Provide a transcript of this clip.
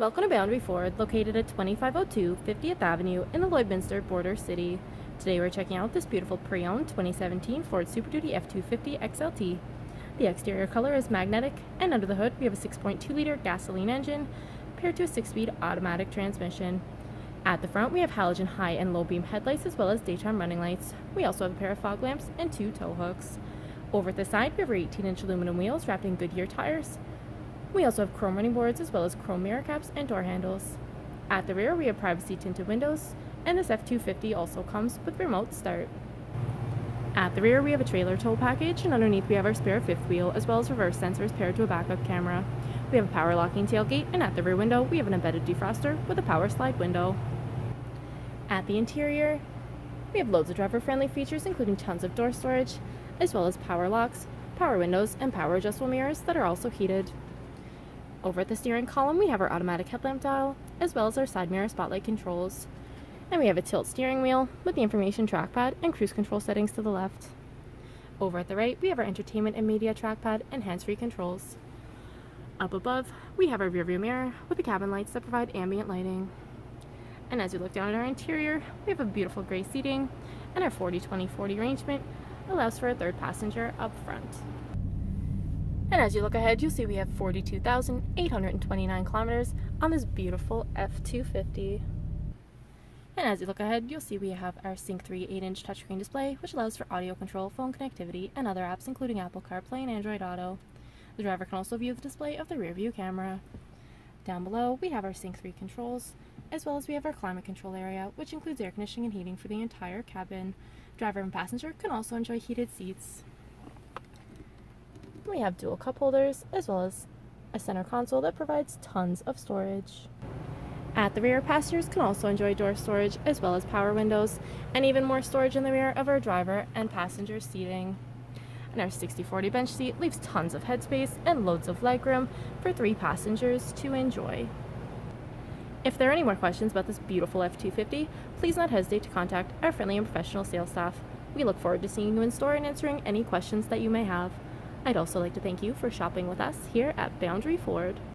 Welcome to Boundary Ford, located at 2502 50th Avenue in the Lloydminster border city. Today we're checking out this beautiful pre-owned 2017 Ford Super Duty F-250 XLT. The exterior color is magnetic, and under the hood we have a 6.2-liter gasoline engine paired to a 6-speed automatic transmission. At the front we have halogen high and low beam headlights as well as daytime running lights. We also have a pair of fog lamps and 2 tow hooks. Over at the side we have our 18-inch aluminum wheels wrapped in Goodyear tires. We also have chrome running boards as well as chrome mirror caps and door handles. At the rear we have privacy tinted windows, and this F-250 also comes with remote start. At the rear we have a trailer tow package, and underneath we have our spare fifth wheel as well as reverse sensors paired to a backup camera. We have a power locking tailgate, and at the rear window we have an embedded defroster with a power slide window. At the interior we have loads of driver friendly features, including tons of door storage as well as power locks, power windows, and power adjustable mirrors that are also heated. Over at the steering column we have our automatic headlamp dial as well as our side mirror spotlight controls. And we have a tilt steering wheel with the information trackpad and cruise control settings to the left. Over at the right we have our entertainment and media trackpad and hands-free controls. Up above we have our rearview mirror with the cabin lights that provide ambient lighting. And as we look down at our interior we have a beautiful gray seating, and our 40-20-40 arrangement allows for a third passenger up front. And as you look ahead, you'll see we have 42,829 kilometers on this beautiful F-250. And as you look ahead, you'll see we have our Sync 3 8-inch touchscreen display, which allows for audio control, phone connectivity, and other apps including Apple CarPlay and Android Auto. The driver can also view the display of the rear view camera. Down below, we have our Sync 3 controls, as well as we have our climate control area, which includes air conditioning and heating for the entire cabin. Driver and passenger can also enjoy heated seats. We have dual cup holders as well as a center console that provides tons of storage. At the rear, passengers can also enjoy door storage as well as power windows, and even more storage in the rear of our driver and passenger seating. And our 60/40 bench seat leaves tons of headspace and loads of legroom for 3 passengers to enjoy. If there are any more questions about this beautiful F-250, please not hesitate to contact our friendly and professional sales staff. We look forward to seeing you in store and answering any questions that you may have. I'd also like to thank you for shopping with us here at Boundary Ford.